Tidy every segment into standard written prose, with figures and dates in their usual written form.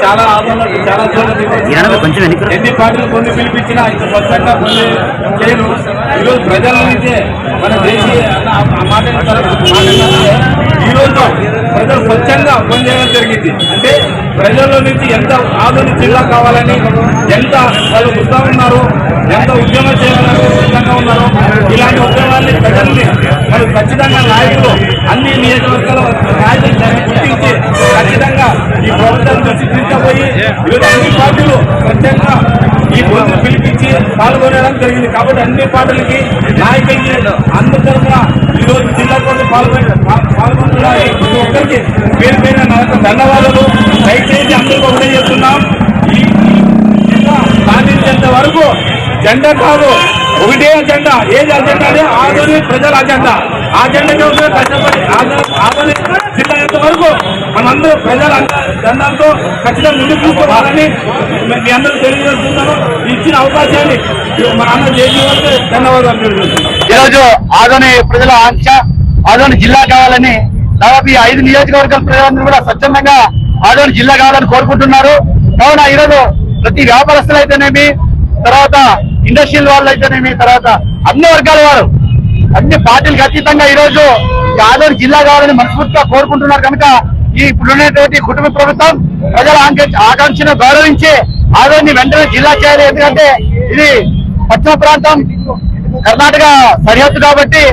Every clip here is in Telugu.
చాలా ఆందోళన చాలా ఎన్ని పార్టీలు కొన్ని పిలిపించినా ఇంత స్వచ్ఛంగా కొన్ని చేయరు. ఈరోజు ప్రజల నుంచే మన దేశీయ మాట ఈరోజు ప్రజలు స్వచ్ఛంగా పనిచేయడం జరిగింది. అంటే ప్రజల నుంచి ఎంత ఆధునిక జిల్లా కావాలని ఎంత వాళ్ళు ఉత్సాహం ఉన్నారు, ఎంత ఉద్యమం చేయాలని సిద్ధంగా ఉన్నారు. ఇలాంటి ఉద్యమాన్ని ప్రజల్ని మరి ఖచ్చితంగా నాయకులు అన్ని నియోజకవర్గాల నాయకులు గుర్తించి ఖచ్చితంగా ఈ ప్రభుత్వం నుంచి తీసుకుపోయి ఈరోజు అన్ని పార్టీలు స్వచ్ఛంగా ఈ రోజు పిలిపించి పాల్గొనడం జరిగింది. కాబట్టి అన్ని పార్టీలకి నాయకులకి అందరి తరఫున ఈరోజు జిల్లా కోసం పాల్గొంటున్నారు. ప్రతి ఒక్కరికి పేరు పేరు ధన్యవాదాలు. దయచేసి అందరికీ ఒకటే చేస్తున్నాం, ఈ జిల్లా సాధించేంత వరకు జెండా కాదు, ఒకటే అజెండా. ఏది అజెండా అనే ఆధునిక ప్రజల అజెండా. ఆ అజెండా కోసం కష్టపడి ఆధునిక జిల్లా ఎంత వరకు మనందరూ ప్రజల జెండాలతో ఖచ్చితంగా ముందుకు తీసుకోవాలని మీ అందరూ తెలియజేస్తున్నాను. ఇచ్చిన అవకాశాన్ని మన అన్న చేసిన వరకు ధన్యవాదాలు తెలియజేస్తున్నాం. ఈరోజు ఆధునిక ప్రజల ఆంక్ష ఆధునిక జిల్లా కావాలని దాదాపు 5 నియోజకవర్గాల ప్రజలందరూ కూడా స్వచ్ఛందంగా ఆధునిక జిల్లా కావాలని కోరుకుంటున్నారు. కావున ఈరోజు ప్రతి వ్యాపారస్తులు అయితేనేమి, తర్వాత ఇండస్ట్రియల్ వాళ్ళు అయితేనేమి, తర్వాత అన్ని వర్గాల వారు అన్ని పార్టీలకు అతీతంగా ఈరోజు ఆధునిక జిల్లా కావాలని మనస్ఫూర్తిగా కోరుకుంటున్నారు. కనుక ఈ ఇప్పుడున్నటువంటి కుటుంబ ప్రభుత్వం ప్రజల ఆకాంక్షను గౌరవించి ఆధునిక వెంటనే జిల్లా చేయాలి. ఎందుకంటే ఇది పశ్చిమ ప్రాంతం కర్ణాటక సరిహద్దు కాబట్టి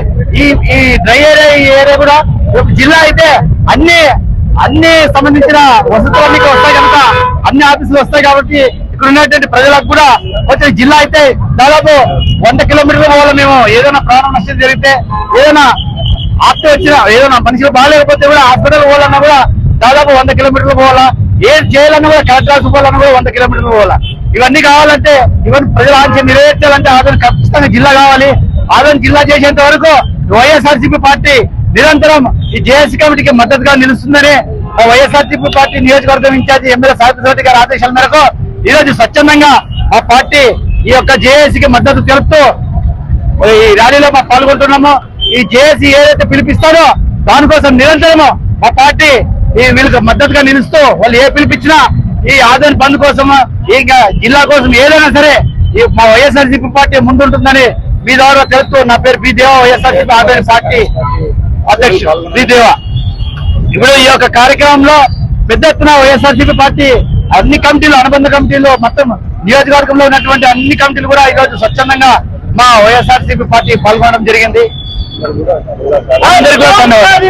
ఈ డ్రై ఏరియా కూడా ఒక జిల్లా అయితే అన్ని సంబంధించిన వసతులన్నీ వస్తాయి కనుక అన్ని ఆఫీసులు వస్తాయి. కాబట్టి ఇక్కడ ఉన్నటువంటి ప్రజలకు కూడా వచ్చే జిల్లా అయితే దాదాపు 100 కిలోమీటర్ల పోవాలి. మేము ఏదైనా ప్రాణ నష్టం జరిగితే, ఏదైనా ఆస్తి వచ్చినా, ఏదైనా మనుషులు బాగాలేకపోతే కూడా హాస్పిటల్ పోవాలన్నా కూడా దాదాపు 100 కిలోమీటర్లు పోవాలా. ఏం చేయాలన్నా కూడా కలెక్టర్ ఆఫీస్ పోవాలన్నా కూడా 100 కిలోమీటర్లు పోవాలా. ఇవన్నీ కావాలంటే ఇవన్నీ ప్రజల ఆంక్ష నెరవేర్చాలంటే ఆదరణ ఖచ్చితంగా జిల్లా కావాలి. ఆదరణ జిల్లా చేసేంత వరకు వైఎస్ఆర్సీపీ పార్టీ నిరంతరం ఈ జేఏసీ కమిటీకి మద్దతుగా నిలుస్తుందని వైఎస్ఆర్సీపీ పార్టీ నియోజకవర్గం ఇన్ఛార్జి ఎమ్మెల్యే సాయిప్రసాద్ గారి ఆదేశాల మేరకు ఈరోజు స్వచ్ఛందంగా ఆ పార్టీ ఈ యొక్క జేఏసీకి మద్దతు తెలుపుతూ ఈ ర్యాలీలో పాల్గొంటున్నాము. ఈ జేఏసీ ఏదైతే పిలిపిస్తారో దానికోసం నిరంతరము ఆ పార్టీ వీళ్ళకి మద్దతుగా నిలుస్తూ వాళ్ళు ఏ పిలిపించినా ఈ ఆదరణ బంద్ కోసం, ఈ జిల్లా కోసం ఏదైనా సరే మా వైఎస్ఆర్సీపీ పార్టీ ముందుంటుందని మీ ద్వారా తెలుస్తూ నా పేరు బి దేవ, వైఎస్ఆర్సీపీ ఆధ్వర్య పార్టీ అధ్యక్షుడు బి దేవ. ఇప్పుడు ఈ యొక్క కార్యక్రమంలో పెద్ద ఎత్తున వైఎస్ఆర్సీపీ పార్టీ అన్ని కమిటీలు, అనుబంధ కమిటీలు, మొత్తం నియోజకవర్గంలో ఉన్నటువంటి అన్ని కమిటీలు కూడా ఈరోజు స్వచ్ఛందంగా మా వైఎస్ఆర్సీపీ పార్టీ పాల్గొనడం జరిగింది. అందరికీ కూడా ధన్యవాదాలు.